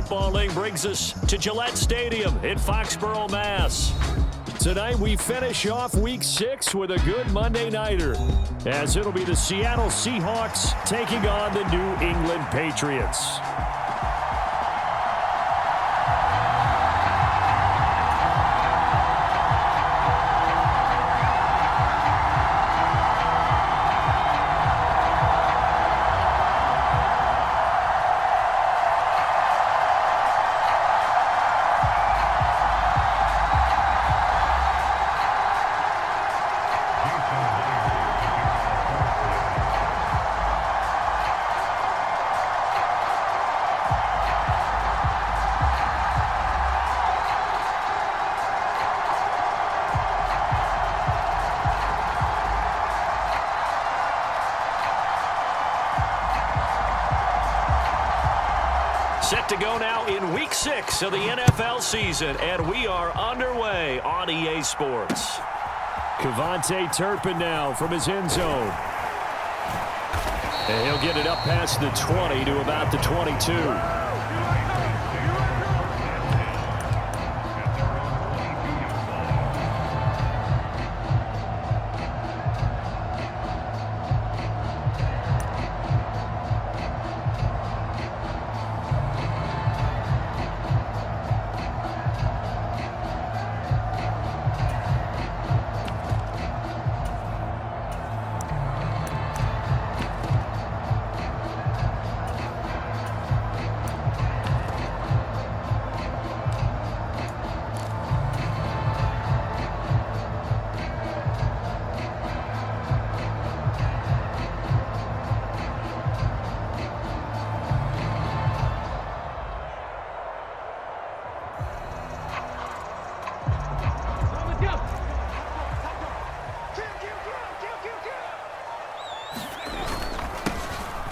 footballing brings us to Gillette Stadium in Foxborough, Mass. Tonight we finish off Week 6 with a good Monday nighter, as it'll be the Seattle Seahawks taking on the New England Patriots. Set to go now in Week 6 of the NFL season, and we are underway on EA Sports. Kevontae Turpin now from his end zone. And he'll get it up past the 20 to about the 22.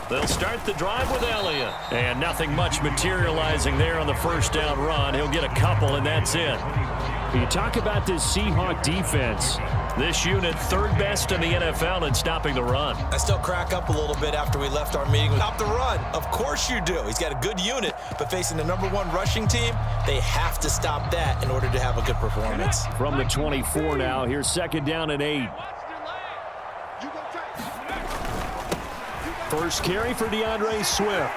They'll start the drive with Elliott. And nothing much materializing there on the first down run. He'll get a couple, and that's it. You talk about this Seahawk defense. This unit, third best in the NFL in stopping the run. I still crack up a little bit after we left our meeting. Stop the run. Of course you do. He's got a good unit, but facing the #1 rushing team, they have to stop that in order to have a good performance. From the 24 now, here's second down and 8. First carry for DeAndre Swift.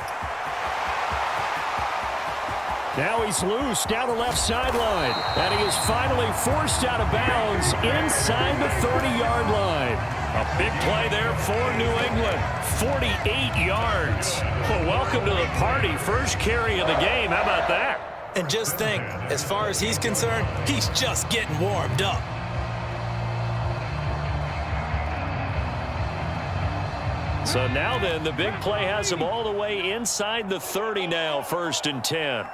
Now he's loose down the left sideline. And he is finally forced out of bounds inside the 30-yard line. A big play there for New England. 48 yards. Well, welcome to the party. First carry of the game. How about that? And just think, as far as he's concerned, he's just getting warmed up. So now then, the big play has him all the way inside the 30 now, 1st and 10.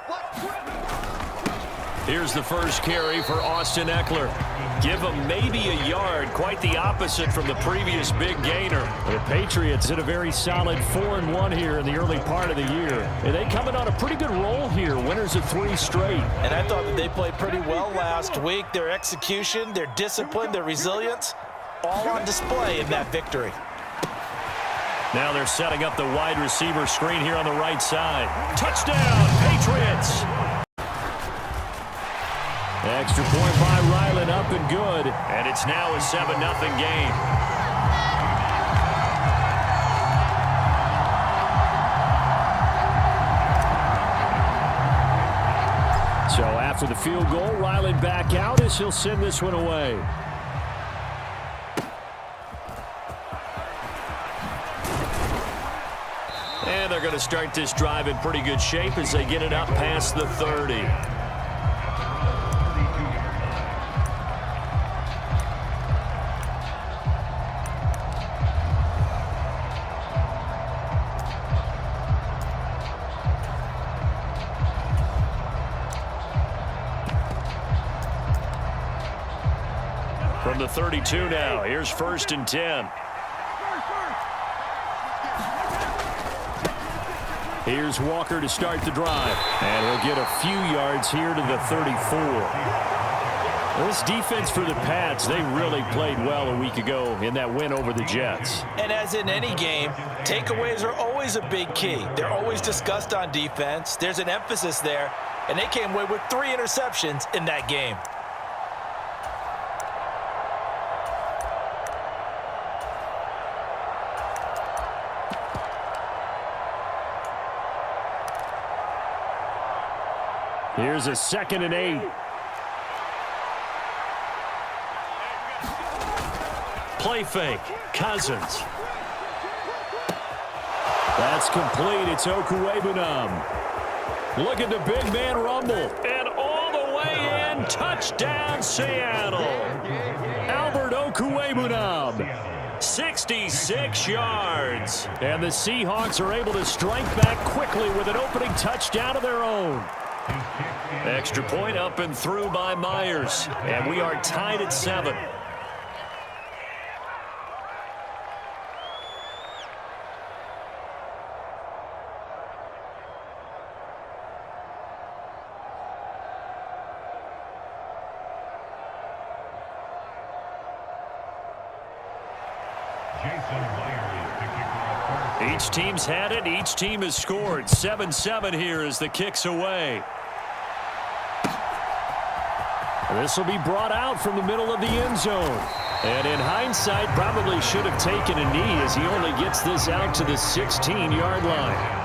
Here's the first carry for Austin Eckler. Give him maybe a yard, quite the opposite from the previous big gainer. The Patriots hit a very solid 4-1 here in the early part of the year. And they coming on a pretty good roll here, winners of 3 straight. And I thought that they played pretty well last week. Their execution, their discipline, their resilience, all on display in that victory. Now they're setting up the wide receiver screen here on the right side. Touchdown, Patriots! Extra point by Ryland, up and good. And it's now a 7-0 game. So after the field goal, Ryland back out as he'll send this one away. And they're going to start this drive in pretty good shape as they get it up past the 30. From the 32 now, here's 1st and 10. Here's Walker to start the drive. And he'll get a few yards here to the 34. This defense for the Pats, they really played well a week ago in that win over the Jets. And as in any game, takeaways are always a big key. They're always discussed on defense. There's an emphasis there, and they came away with 3 interceptions in that game. Here's a 2nd and 8. Play fake. Cousins. That's complete. It's Okuwebunam. Look at the big man rumble. And all the way in. Touchdown, Seattle. Albert Okuwebunam. 66 yards. And the Seahawks are able to strike back quickly with an opening touchdown of their own. Extra point up and through by Myers. And we are tied at 7. Each team's had it. Each team has scored. 7-7 here as the kick's away. This will be brought out from the middle of the end zone. And in hindsight, probably should have taken a knee as he only gets this out to the 16-yard line.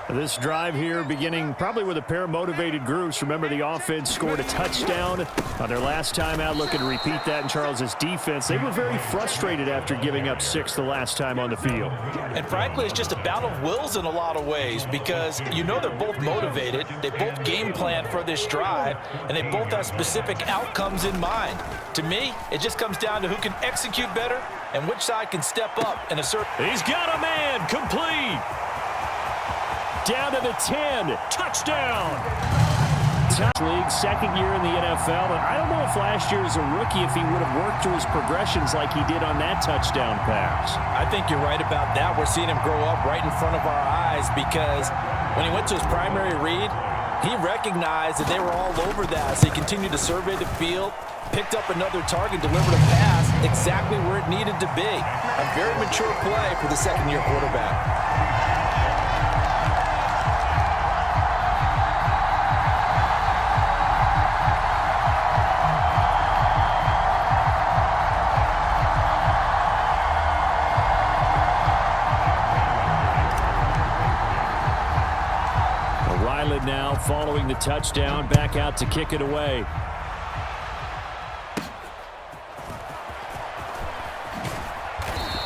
This drive here beginning probably with a pair of motivated groups. Remember, the offense scored a touchdown on their last time out. Looking to repeat that in Charles's defense. They were very frustrated after giving up 6 the last time on the field. And frankly, it's just a battle of wills in a lot of ways because you know they're both motivated. They both game plan for this drive, and they both have specific outcomes in mind. To me, it just comes down to who can execute better and which side can step up and assert. He's got a man. Complete. Down to the 10. Touchdown. League, 2nd year in the NFL. And I don't know if last year as a rookie if he would have worked through his progressions like he did on that touchdown pass. I think you're right about that. We're seeing him grow up right in front of our eyes because when he went to his primary read, he recognized that they were all over that. So he continued to survey the field, picked up another target, delivered a pass exactly where it needed to be. A very mature play for the 2nd-year quarterback. Now following the touchdown, back out to kick it away.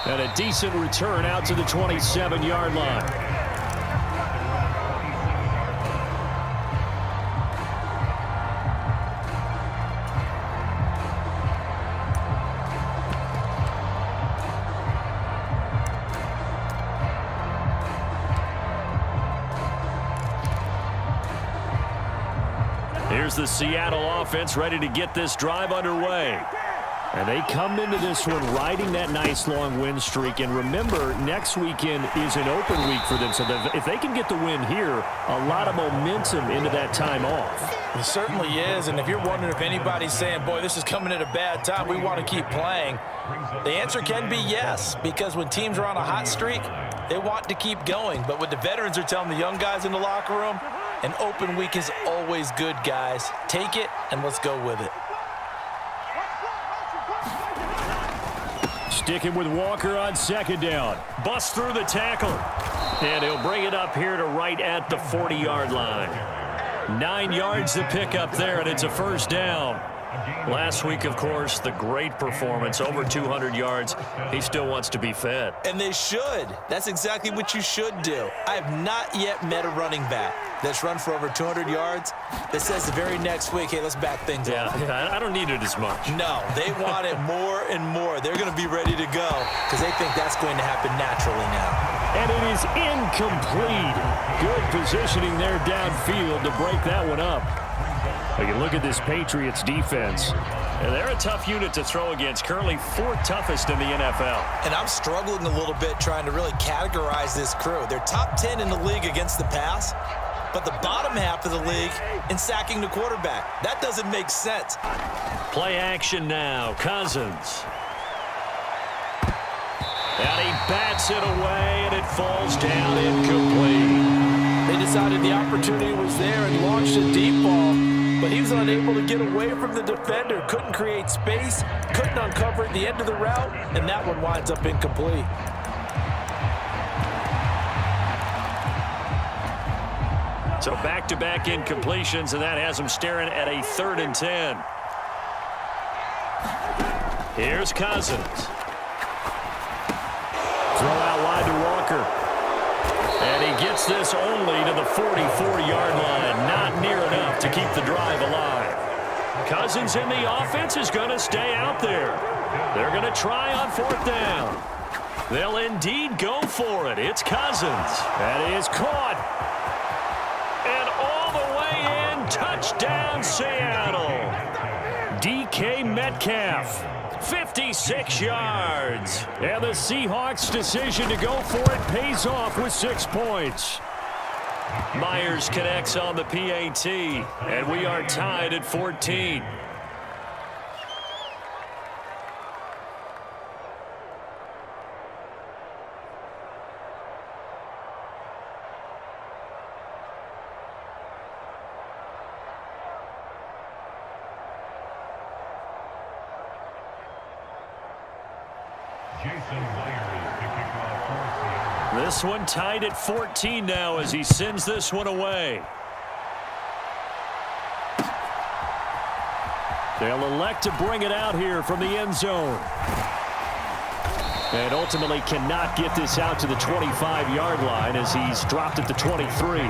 And a decent return out to the 27-yard line. Here's the Seattle offense ready to get this drive underway. And they come into this one riding that nice long win streak. And remember, next weekend is an open week for them. So if they can get the win here, a lot of momentum into that time off. It certainly is. And if you're wondering if anybody's saying, boy, this is coming at a bad time, we want to keep playing, the answer can be yes. Because when teams are on a hot streak, they want to keep going. But what the veterans are telling the young guys in the locker room, an open week is always good, guys. Take it, and let's go with it. Sticking with Walker on 2nd down. Busts through the tackle. And he'll bring it up here to right at the 40-yard line. 9 yards to pick up there, and it's a 1st down. Last week, of course, the great performance, over 200 yards. He still wants to be fed. And they should. That's exactly what you should do. I have not yet met a running back that's run for over 200 yards that says the very next week, hey, let's back things up. Yeah, I don't need it as much. No, they want it more and more. They're going to be ready to go because they think that's going to happen naturally now. And it is incomplete. Good positioning there downfield to break that one up. We can look at this Patriots defense. And they're a tough unit to throw against, currently 4th toughest in the NFL. And I'm struggling a little bit trying to really categorize this crew. They're top 10 in the league against the pass, but the bottom half of the league in sacking the quarterback. That doesn't make sense. Play action now. Cousins. And he bats it away, and it falls down incomplete. They decided the opportunity was there and launched a deep ball, but he was unable to get away from the defender. Couldn't create space, couldn't uncover at the end of the route, and that one winds up incomplete. So back-to-back incompletions, and that has him staring at a 3rd and 10. Here's Cousins. Throw out wide to Walker. And he gets this only to the 44-yard line. Not near enough to keep the drive alive. Cousins in the offense is going to stay out there. They're going to try on 4th down. They'll indeed go for it. It's Cousins. That is caught. And all the way in. Touchdown, Seattle. DK Metcalf. 56 yards. And the Seahawks' decision to go for it pays off with 6 points. Myers connects on the PAT, and we are tied at 14. This one tied at 14 now as he sends this one away. They'll elect to bring it out here from the end zone. And ultimately cannot get this out to the 25-yard line as he's dropped at the 23.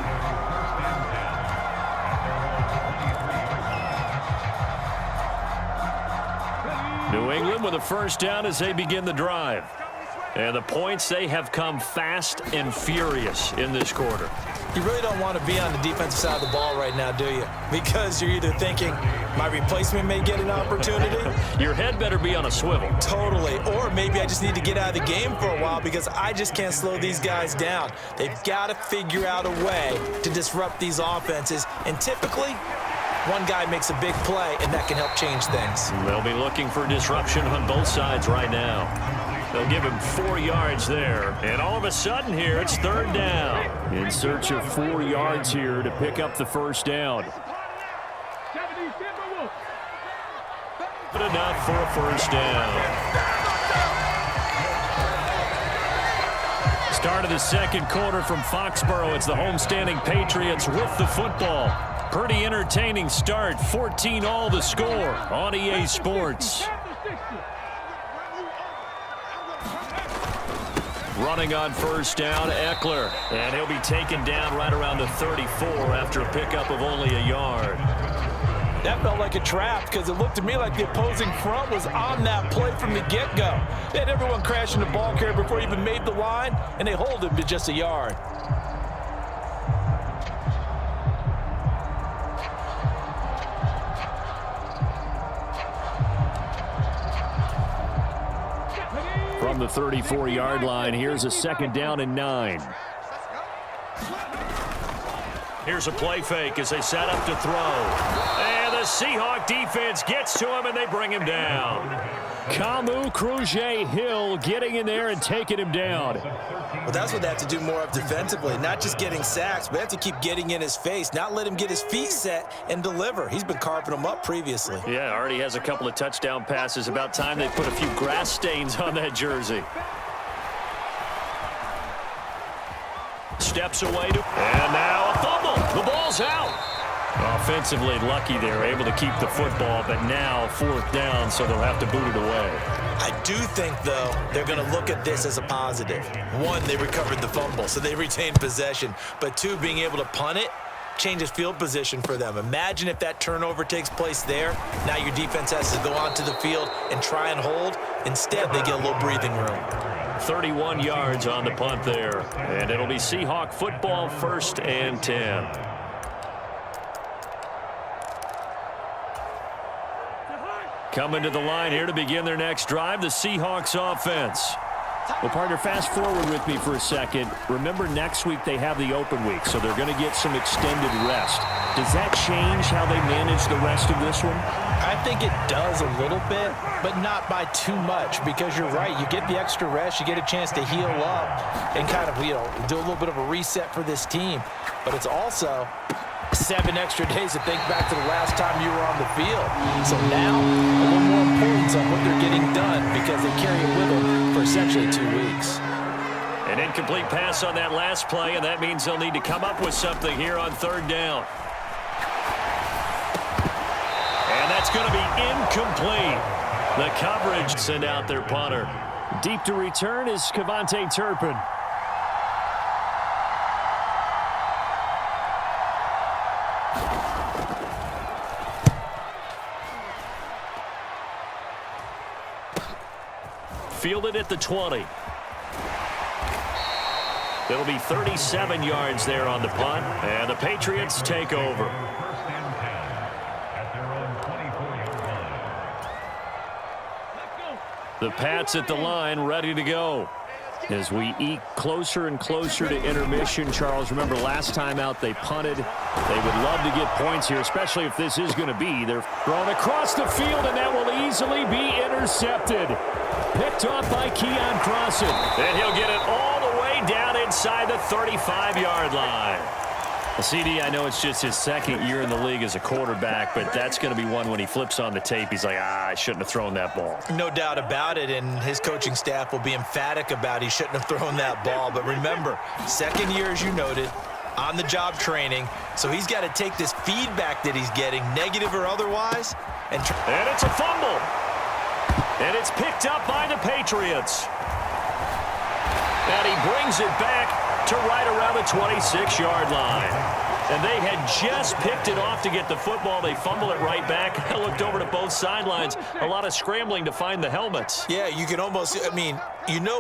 New England with a 1st down as they begin the drive. And the points, they have come fast and furious in this quarter. You really don't want to be on the defensive side of the ball right now, do you? Because you're either thinking, my replacement may get an opportunity. Your head better be on a swivel. Totally. Or maybe I just need to get out of the game for a while because I just can't slow these guys down. They've got to figure out a way to disrupt these offenses. And typically, one guy makes a big play, and that can help change things. They'll be looking for disruption on both sides right now. They'll give him 4 yards there. And all of a sudden here, it's 3rd down. In search of 4 yards here to pick up the 1st down. But enough for a 1st down. Start of the 2nd quarter from Foxborough. It's the homestanding Patriots with the football. Pretty entertaining start. 14-all the score on EA Sports. Running on 1st down, Eckler. And he'll be taken down right around the 34 after a pickup of only a yard. That felt like a trap because it looked to me like the opposing front was on that play from the get-go. They had everyone crashing the ball carrier before he even made the line, and they hold him to just a yard. From the 34-yard line, here's a 2nd down and 9. Here's a play fake as they set up to throw. And the Seahawk defense gets to him, and they bring him down. Kamu Cruz-Hill getting in there and taking him down. Well, that's what they have to do more of defensively, not just getting sacks, but they have to keep getting in his face, not let him get his feet set and deliver. He's been carving them up previously. Yeah, already has a couple of touchdown passes. About time they put a few grass stains on that jersey. Steps away to, and now a fumble. The ball's out. Offensively lucky they're able to keep the football, but now 4th down, so they'll have to boot it away. I do think, though, they're going to look at this as a positive. 1, they recovered the fumble, so they retained possession. But 2, being able to punt it changes field position for them. Imagine if that turnover takes place there. Now your defense has to go onto the field and try and hold. Instead, they get a little breathing room. 31 yards on the punt there. And it'll be Seahawk football, 1st and 10. Coming to the line here to begin their next drive, the Seahawks offense. Well, partner, fast forward with me for a second. Remember, next week they have the open week, so they're going to get some extended rest. Does that change how they manage the rest of this one? I think it does a little bit, but not by too much, because you're right. You get the extra rest. You get a chance to heal up and kind of, do a little bit of a reset for this team. But it's also 7 extra days to think back to the last time you were on the field. So now, a little more importance on what they're getting done because they carry it with them for essentially 2 weeks. An incomplete pass on that last play, and that means they'll need to come up with something here on 3rd down. And that's going to be incomplete. The coverage send out their punter. Deep to return is Kevontae Turpin. Fielded at the 20. It'll be 37 yards there on the punt, and the Patriots take over. The Pats at the line, ready to go. As we eke closer and closer to intermission, Charles, remember last time out they punted. They would love to get points here, especially if this is going to be. They're thrown across the field, and that will easily be intercepted. Picked off by Keon Crossan. And he'll get it all the way down inside the 35-yard line. Well, CD, I know it's just his 2nd year in the league as a quarterback, but that's going to be one when he flips on the tape. He's like, I shouldn't have thrown that ball. No doubt about it, and his coaching staff will be emphatic about he shouldn't have thrown that ball. But remember, 2nd year, as you noted, on-the-job training, so he's got to take this feedback that he's getting, negative or otherwise. And it's a fumble. And it's picked up by the Patriots. And he brings it back to right around the 26-yard line. And they had just picked it off to get the football. They fumble it right back. I looked over to both sidelines. A lot of scrambling to find the helmets. Yeah, you can almost,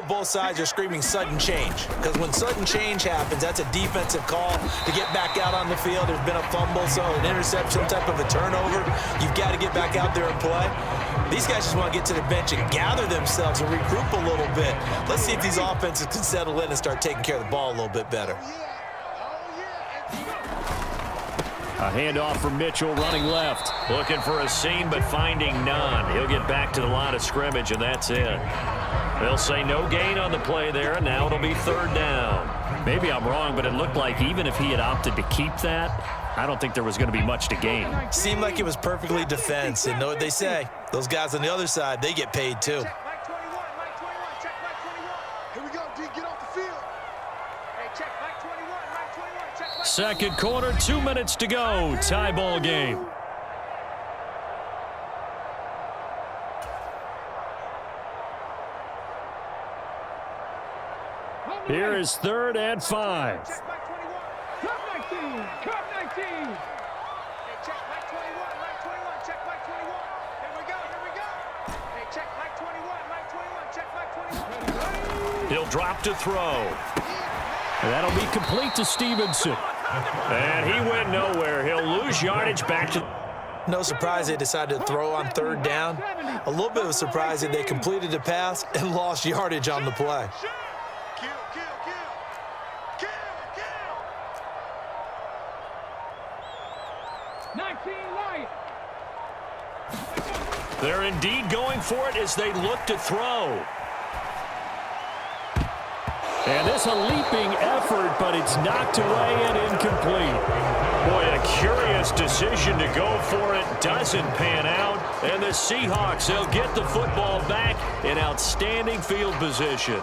both sides are screaming sudden change. Because when sudden change happens, that's a defensive call to get back out on the field. There's been a fumble, so an interception, type of a turnover. You've got to get back out there and play. These guys just want to get to the bench and gather themselves and regroup a little bit. Let's see if these offenses can settle in and start taking care of the ball a little bit better. A handoff from Mitchell running left. Looking for a seam, but finding none. He'll get back to the line of scrimmage, and that's it. They'll say no gain on the play there, and now it'll be 3rd down. Maybe I'm wrong, but it looked like even if he had opted to keep that, I don't think there was going to be much to gain. Seemed like it was perfectly defense, and know what they say. Those guys on the other side, they get paid too. Second quarter, 2 minutes to go. Tie ball game. Here is 3rd and 5. He'll drop to throw. That'll be complete to Stevenson. And he went nowhere. He'll lose yardage back to... No surprise they decided to throw on 3rd down. A little bit of a surprise that they completed the pass and lost yardage on the play. They're indeed going for it as they look to throw. And this a leaping effort, but it's knocked away and incomplete. Boy, a curious decision to go for it. Doesn't pan out. And the Seahawks, they'll get the football back in outstanding field position.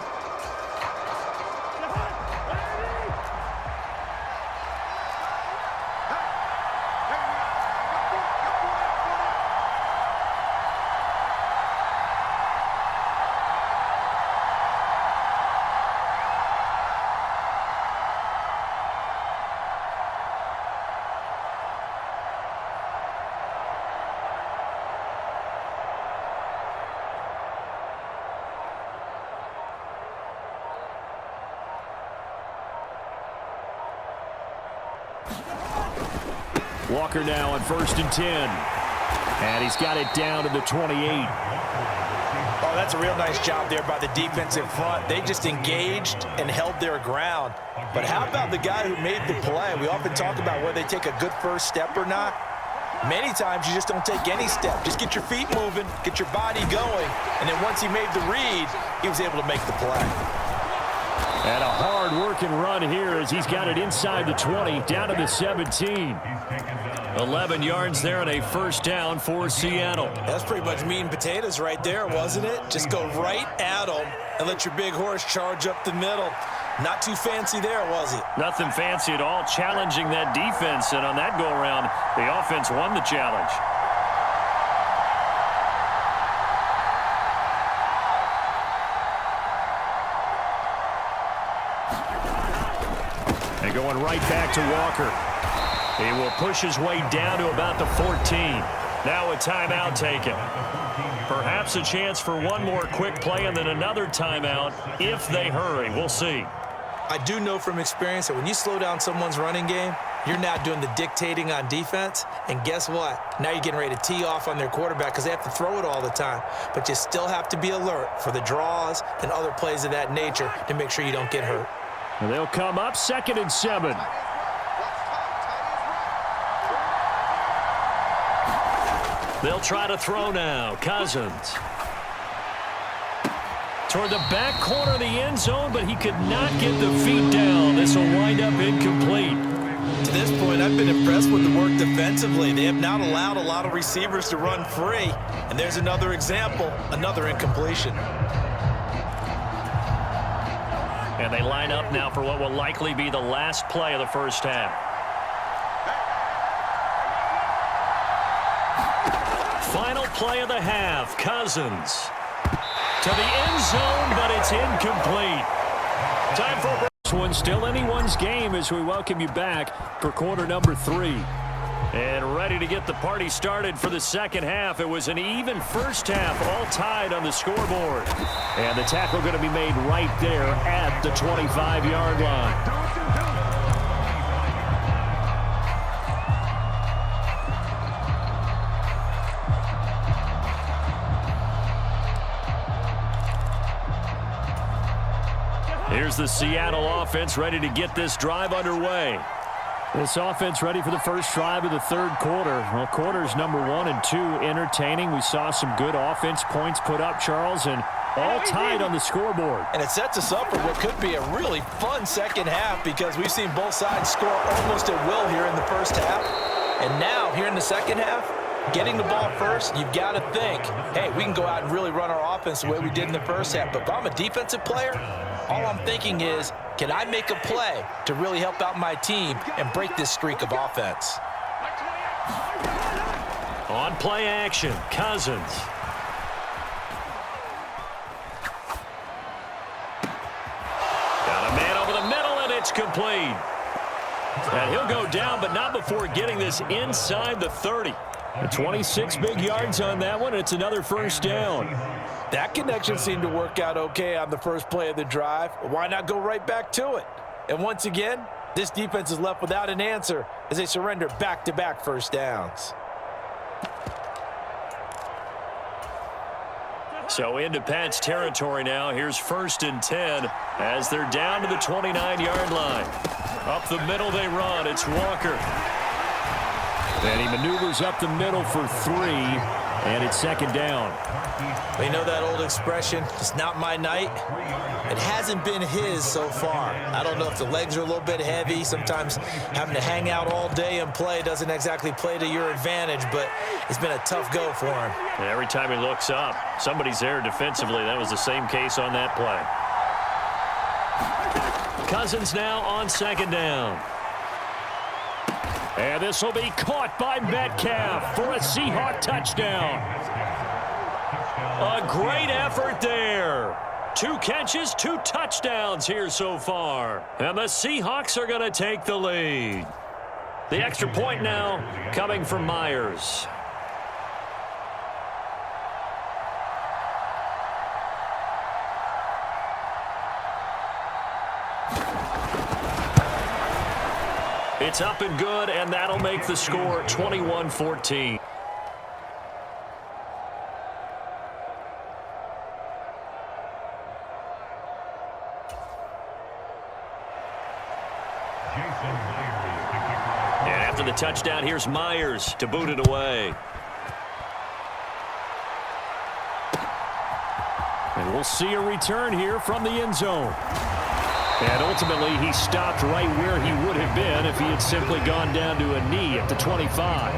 Walker now on 1st and 10. And he's got it down to the 28. Oh, that's a real nice job there by the defensive front. They just engaged and held their ground. But how about the guy who made the play? We often talk about whether they take a good first step or not. Many times you just don't take any step. Just get your feet moving, get your body going, and then once he made the read, he was able to make the play. And a hard-working run here as he's got it inside the 20, down to the 17. 11 yards there and a first down for Seattle. That's pretty much meat and potatoes right there, wasn't it? Just go right at them and let your big horse charge up the middle. Not too fancy there, was it? Nothing fancy at all, challenging that defense, and on that go-around, the offense won the challenge. And going right back to Walker. He will push his way down to about the 14. Now a timeout taken. Perhaps a chance for one more quick play and then another timeout if they hurry. We'll see. I do know from experience that when you slow down someone's running game, you're now doing the dictating on defense. And guess what? Now you're getting ready to tee off on their quarterback because they have to throw it all the time. But you still have to be alert for the draws and other plays of that nature to make sure you don't get hurt. And they'll come up 2nd and 7. They'll try to throw now. Cousins. Toward the back corner of the end zone, but he could not get the feet down. This will wind up incomplete. To this point, I've been impressed with the work defensively. They have not allowed a lot of receivers to run free. And there's another example, another incompletion. And they line up now for what will likely be the last play of the first half. Final play of the half. Cousins. To the end zone, but it's incomplete. Time for this one. Still anyone's game as we welcome you back for quarter number 3. And ready to get the party started for the second half. It was an even first half, all tied on the scoreboard. And the tackle going to be made right there at the 25-yard line. Here's the Seattle offense ready to get this drive underway. This offense ready for the first drive of the third quarter. Well, quarters number 1 and 2 entertaining. We saw some good offense points put up, Charles, and all tied on the scoreboard. And it sets us up for what could be a really fun second half because we've seen both sides score almost at will here in the first half. And now, here in the second half, getting the ball first, you've got to think, hey, we can go out and really run our offense the way we did in the first half. But if I'm a defensive player, all I'm thinking is, can I make a play to really help out my team and break this streak of offense? On play action, Cousins. Got a man over the middle, and it's complete. And he'll go down, but not before getting this inside the 30. 26 big yards on that one. It's another first down. That connection seemed to work out okay on the first play of the drive. Why not go right back to it? And once again, this defense is left without an answer as they surrender back-to-back first downs. So into Pats territory now. Here's 1st and 10 as they're down to the 29-yard line. Up the middle they run. It's Walker. And he maneuvers up the middle for 3, and it's 2nd down. Well, you know that old expression, it's not my night? It hasn't been his so far. I don't know if the legs are a little bit heavy. Sometimes having to hang out all day and play doesn't exactly play to your advantage, but it's been a tough go for him. And every time he looks up, somebody's there defensively. That was the same case on that play. Cousins now on 2nd down. And this will be caught by Metcalf for a Seahawk touchdown. A great effort there. 2 catches, 2 touchdowns here so far. And the Seahawks are going to take the lead. The extra point now coming from Myers. It's up and good, and that'll make the score 21-14. And after the touchdown, here's Myers to boot it away. And we'll see a return here from the end zone. And ultimately, he stopped right where he would have been if he had simply gone down to a knee at the 25.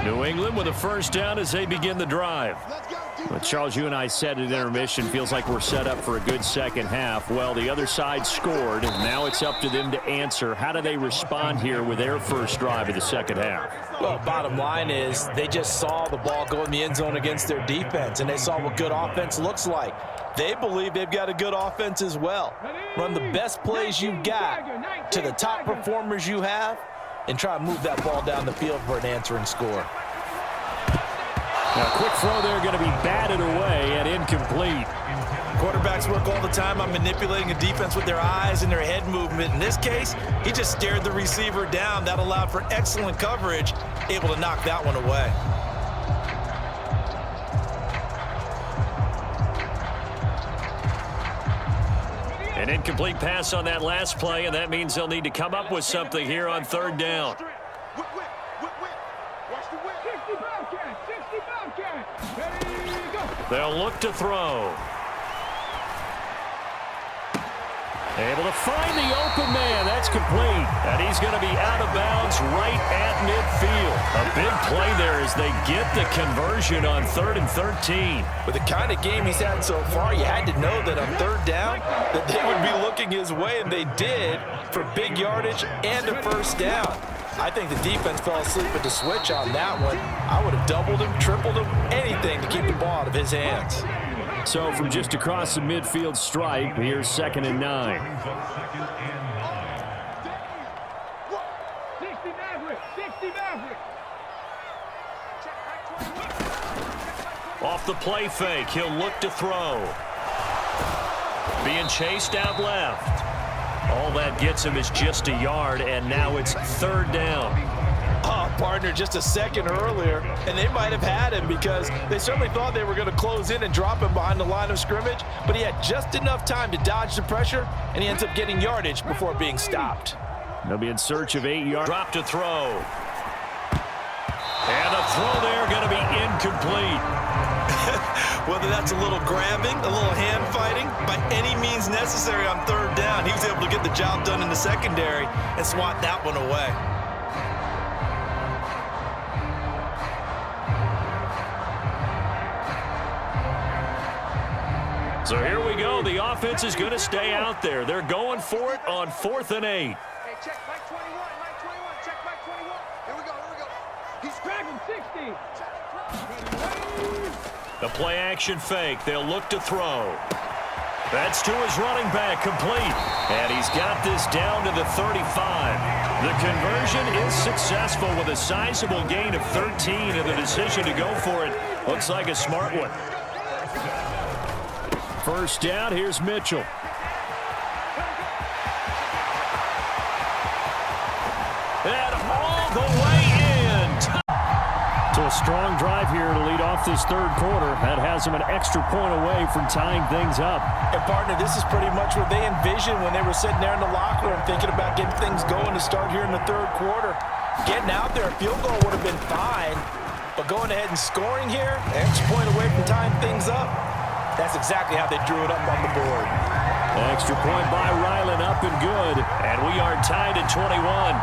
New England with a first down as they begin the drive. Well, Charles, you and I said at intermission, feels like we're set up for a good second half. Well, the other side scored, and now it's up to them to answer. How do they respond here with their first drive of the second half? Well, bottom line is they just saw the ball go in the end zone against their defense, and they saw what good offense looks like. They believe they've got a good offense as well. Run the best plays you've got to the top performers you have, and try to move that ball down the field for an answering score. Now, quick throw there going to be batted away and incomplete. Quarterbacks work all the time on manipulating a defense with their eyes and their head movement. In this case, he just stared the receiver down. That allowed for excellent coverage, able to knock that one away. An incomplete pass on that last play, and that means they'll need to come up with something here on third down. They'll look to throw. Able to find the open man. That's complete. And he's going to be out of bounds right at midfield. A big play there as they get the conversion on 3rd and 13. With the kind of game he's had so far, you had to know that on third down that they would be looking his way, and they did, for big yardage and a first down. I think the defense fell asleep at the switch on that one. I would have doubled him, tripled him, anything to keep the ball out of his hands. So from just across the midfield stripe, here's 2nd and 9. Off the play fake, he'll look to throw. Being chased out left. All that gets him is just a yard, and now it's 3rd down. Oh, partner, just a second earlier, and they might have had him because they certainly thought they were going to close in and drop him behind the line of scrimmage, but he had just enough time to dodge the pressure, and he ends up getting yardage before being stopped. They'll be in search of 8 yards. Drop to throw. And the throw there going to be incomplete. Whether that's a little grabbing, a little hand fighting, by any means necessary on third down, he was able to get the job done in the secondary and swat that one away. So here we go. The offense is going to stay out there. They're going for it on 4th and 8. Hey, check Mike 21, Mike 21, check Mike 21. Here we go, here we go. He's cracking 60. The play action fake. They'll look to throw. That's to his running back, complete. And he's got this down to the 35. The conversion is successful with a sizable gain of 13, and the decision to go for it looks like a smart one. First down, here's Mitchell. And all the way in. So a strong drive here to lead off this third quarter. That has them an extra point away from tying things up. And, partner, this is pretty much what they envisioned when they were sitting there in the locker room thinking about getting things going to start here in the third quarter. Getting out there, a field goal would have been fine, but going ahead and scoring here, an extra point away from tying things up, that's exactly how they drew it up on the board. Extra point by Ryland, up and good. And we are tied at 21.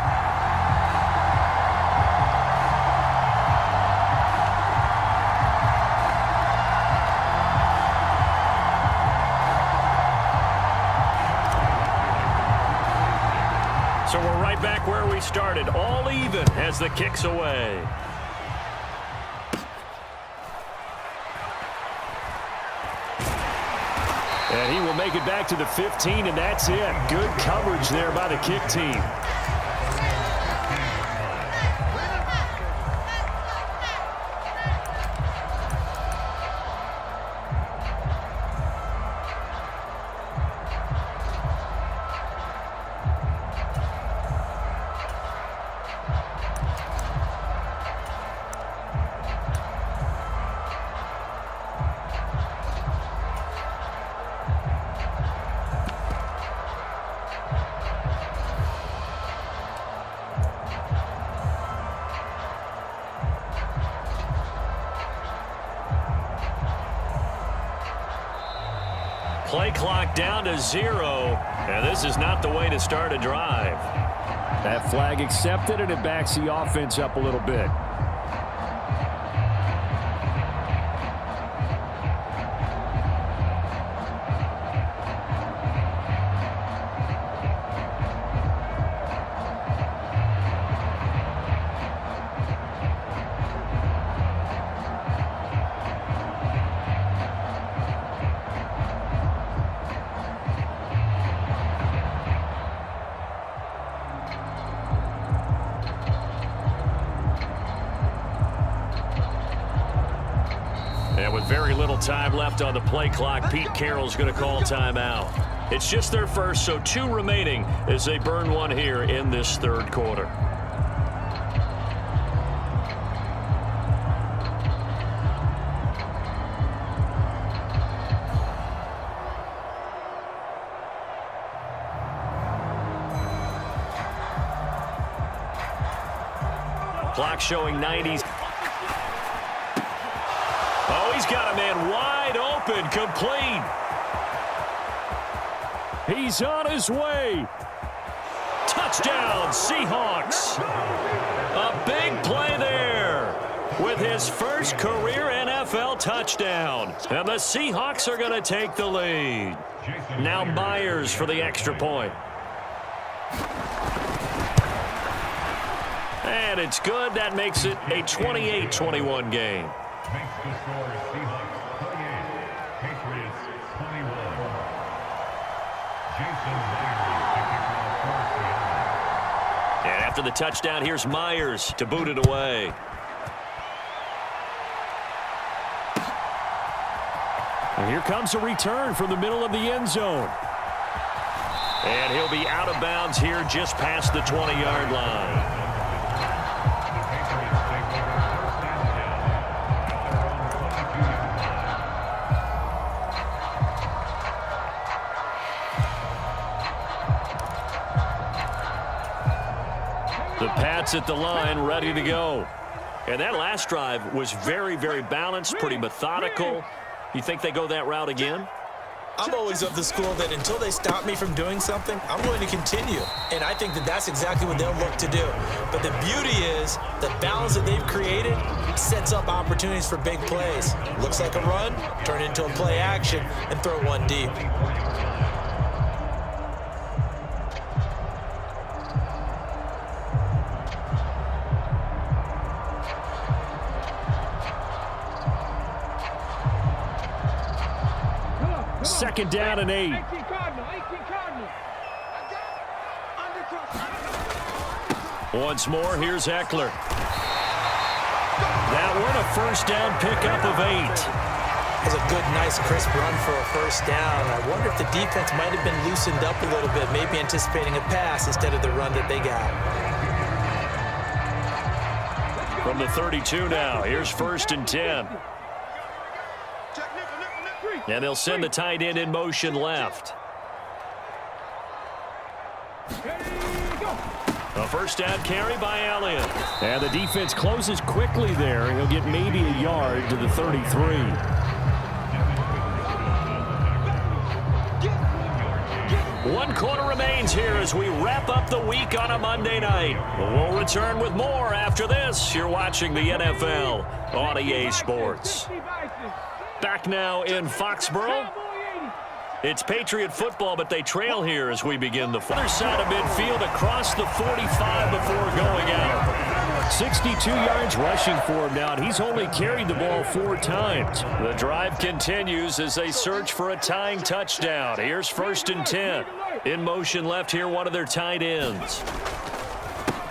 So we're right back where we started, all even as the kick's away. And he will make it back to the 15, and that's it. Good coverage there by the kick team. Play clock down to 0, and this is not the way to start a drive. That flag accepted, and it backs the offense up a little bit. And with very little time left on the play clock, Pete Carroll's going to call timeout. It's just their first, so 2 remaining as they burn one here in this third quarter. Clock showing 90s. Oh, he's got a man wide open, complete. He's on his way. Touchdown, Seahawks. A big play there with his first career NFL touchdown. And the Seahawks are going to take the lead. Now Myers for the extra point. And it's good. That makes it a 28-21 game. Makes the score Seahawks 28, Patriots 21. Jason Myers picking up first down. And after the touchdown, here's Myers to boot it away. And here comes a return from the middle of the end zone. And he'll be out of bounds here just past the 20-yard line. The Pats at the line, ready to go. And that last drive was very, very balanced, pretty methodical. You think they go that route again? I'm always of the school that until they stop me from doing something, I'm going to continue. And I think that that's exactly what they'll look to do. But the beauty is the balance that they've created sets up opportunities for big plays. Looks like a run, turn it into a play action, and throw one deep. Second down and 8. Once more, here's Eckler. That one, a first down pickup of 8. That's a good, nice, crisp run for a first down. I wonder if the defense might have been loosened up a little bit, maybe anticipating a pass instead of the run that they got. From the 32 now, here's 1st and 10. And they'll send the tight end in motion left. A first down carry by Elliott. And the defense closes quickly there. He'll get maybe a yard to the 33. One quarter remains here as we wrap up the week on a Monday night. We'll return with more after this. You're watching the NFL on EA Sports. Back now in Foxborough. It's Patriot football, but they trail here as we begin the other side of midfield across the 45 before going out. 62 yards rushing for him now, and he's only carried the ball 4 times. The drive continues as they search for a tying touchdown. Here's 1st and 10. In motion left here, one of their tight ends.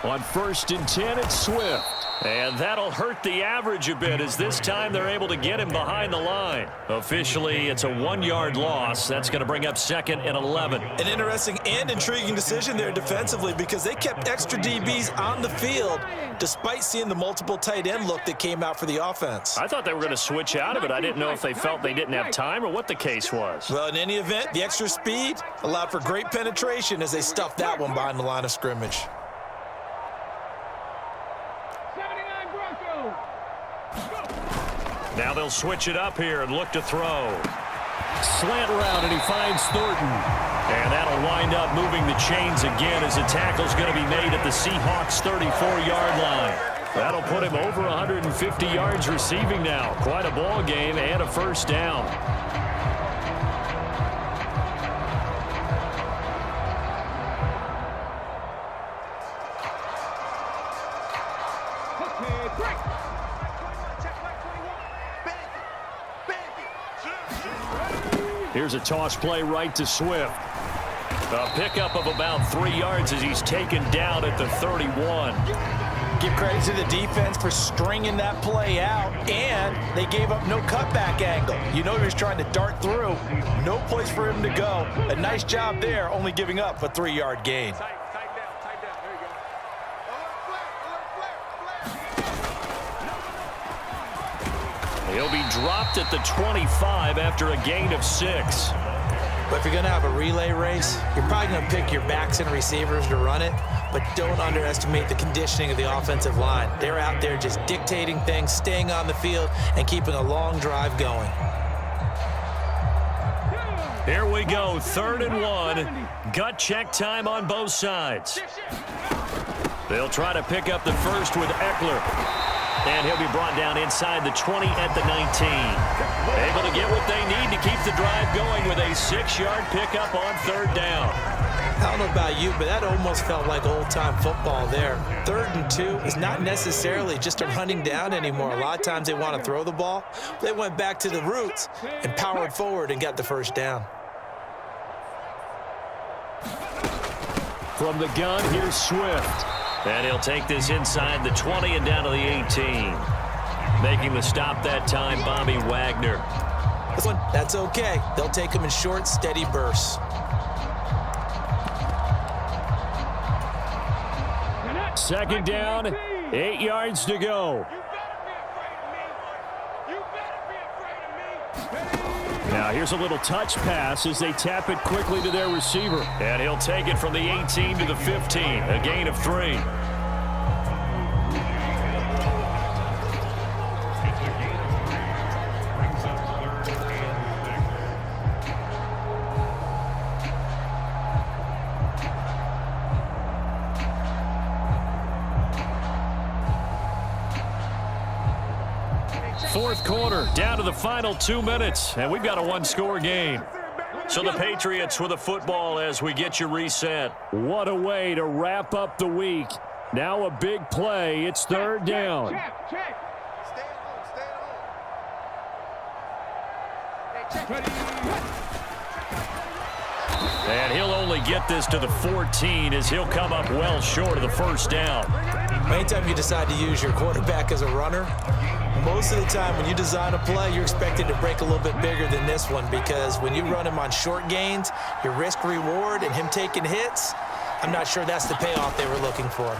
On 1st and 10, it's Swift. And that'll hurt the average a bit as this time they're able to get him behind the line. Officially, it's a 1-yard loss. That's going to bring up 2nd and 11. An interesting and intriguing decision there defensively because they kept extra DBs on the field despite seeing the multiple tight end look that came out for the offense. I thought they were going to switch out of it. I didn't know if they felt they didn't have time or what the case was. Well, in any event, the extra speed allowed for great penetration as they stuffed that one behind the line of scrimmage. Now they'll switch it up here and look to throw. Slant route, and he finds Thornton. And that'll wind up moving the chains again as the tackle's going to be made at the Seahawks' 34-yard line. That'll put him over 150 yards receiving now. Quite a ball game and a first down. Here's a toss play right to Swift. A pickup of about 3 yards as he's taken down at the 31. Give credit to the defense for stringing that play out, and they gave up no cutback angle. You know he was trying to dart through. No place for him to go. A nice job there, only giving up a 3-yard gain. Tight down. There you go. He'll be dropped at the 25 after a gain of 6. But if you're going to have a relay race, you're probably going to pick your backs and receivers to run it, but don't underestimate the conditioning of the offensive line. They're out there just dictating things, staying on the field, and keeping a long drive going. Here we go, 3rd and 1. Gut check time on both sides. They'll try to pick up the first with Eckler. And he'll be brought down inside the 20 at the 19. Able to get what they need to keep the drive going with a 6-yard pickup on 3rd down. I don't know about you, but that almost felt like old-time football there. 3rd and 2 is not necessarily just a running down anymore. A lot of times they want to throw the ball. They went back to the roots and powered forward and got the first down. From the gun, here's Swift. And he'll take this inside the 20 and down to the 18. Making the stop that time, Bobby Wagner. This one, that's okay. They'll take him in short, steady bursts. Second down, 8 yards to go. Now here's a little touch pass as they tap it quickly to their receiver. And he'll take it from the 18 to the 15, a gain of 3. Fourth quarter, down to the final 2 minutes, and we've got a 1-score game. So the Patriots with the football as we get you reset. What a way to wrap up the week. Now a big play. It's 3rd down. Check. Stay home. And he'll only get this to the 14 as he'll come up well short of the first down. Anytime you decide to use your quarterback as a runner, most of the time when you design a play, you're expected to break a little bit bigger than this one, because when you run him on short gains, your risk reward and him taking hits, I'm not sure that's the payoff they were looking for.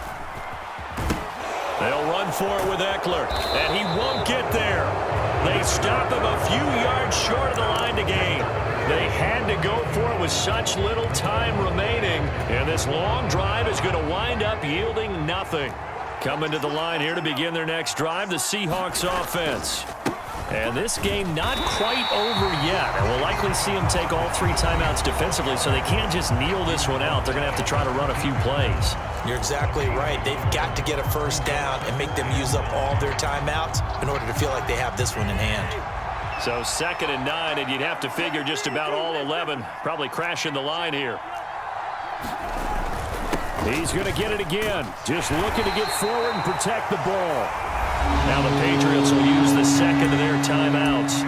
They'll run for it with Eckler, and he won't get there. They stop him a few yards short of the line to gain. They had to go for it with such little time remaining, and this long drive is going to wind up yielding nothing. Coming to the line here to begin their next drive, the Seahawks offense. And this game not quite over yet. And we'll likely see them take all 3 timeouts defensively, so they can't just kneel this one out. They're going to have to try to run a few plays. You're exactly right. They've got to get a first down and make them use up all their timeouts in order to feel like they have this one in hand. So 2nd and 9, and you'd have to figure just about all 11 probably crashing the line here. He's going to get it again. Just looking to get forward and protect the ball. Now the Patriots will use the second of their timeouts,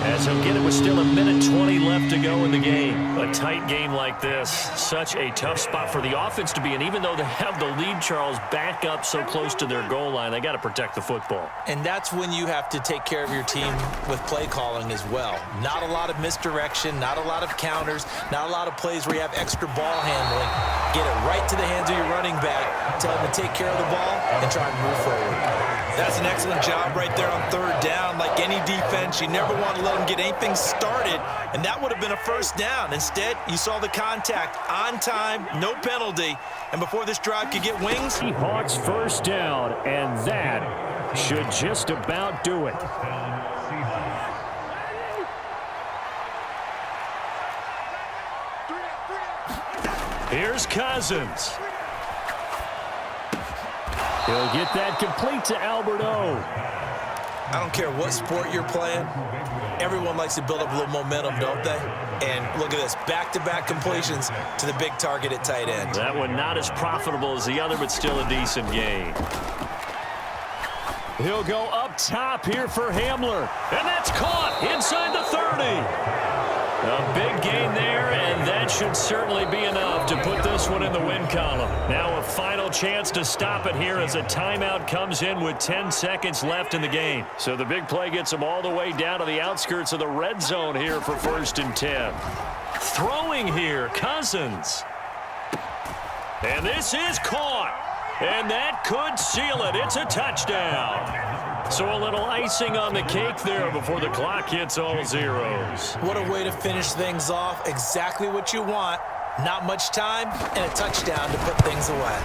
as he'll get it with still 1:20 left to go in the game. A tight game like this, such a tough spot for the offense to be in. Even though they have the lead, Charles, back up so close to their goal line, they got to protect the football. And that's when you have to take care of your team with play calling as well. Not a lot of misdirection, not a lot of counters, not a lot of plays where you have extra ball handling. Get it right to the hands of your running back, tell them to take care of the ball, and try and move forward. That's an excellent job right there on 3rd down. Like any defense, you never want to let them get anything started, and that would have been a first down. Instead, you saw the contact on time, no penalty, and before this drive could get wings. Seahawks first down, and that should just about do it. Here's Cousins. He'll get that complete to Alberto. I don't care what sport you're playing. Everyone likes to build up a little momentum, don't they? And look at this, back-to-back completions to the big target at tight end. That one not as profitable as the other, but still a decent gain. He'll go up top here for Hamler. And that's caught inside the 30. A big gain there, and that should certainly be enough to put this one in the win column. Now a final chance to stop it here as a timeout comes in with 10 seconds left in the game. So the big play gets them all the way down to the outskirts of the red zone here for 1st and 10. Throwing here, Cousins. And this is caught. And that could seal it. It's a touchdown. So a little icing on the cake there before the clock hits all zeros. What a way to finish things off. Exactly what you want. Not much time and a touchdown to put things away.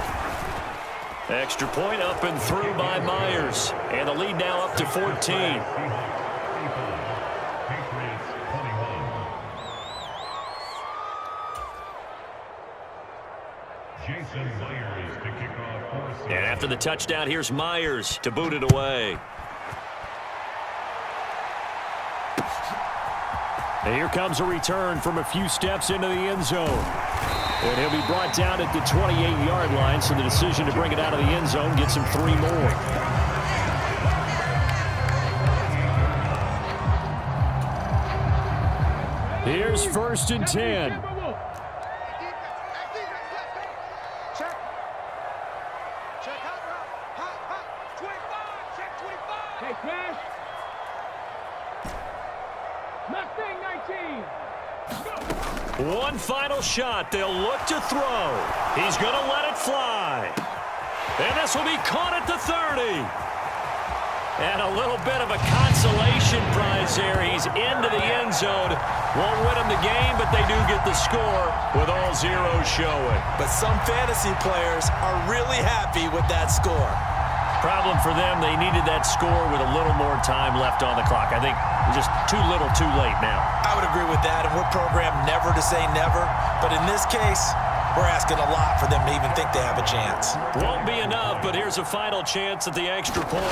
Extra point up and through by Myers. And the lead now up to 14. Patriots 21. Jason Myers to kick off. And after the touchdown, here's Myers to boot it away. And here comes a return from a few steps into the end zone. And he'll be brought down at the 28-yard line, so the decision to bring it out of the end zone gets him 3 more. Here's 1st and 10. Check. Check hot route. Hot. 25. Check 25. Hey, Cash. Mustang 19. One final shot. They'll look to throw. He's going to let it fly. And this will be caught at the 30. And a little bit of a consolation prize there. He's into the end zone. Won't win him the game, but they do get the score with all zeros showing. But some fantasy players are really happy with that score. Problem for them, they needed that score with a little more time left on the clock. I think just too little too late now. I would agree with that, and we're programmed never to say never. But in this case, we're asking a lot for them to even think they have a chance. Won't be enough, but here's a final chance at the extra point.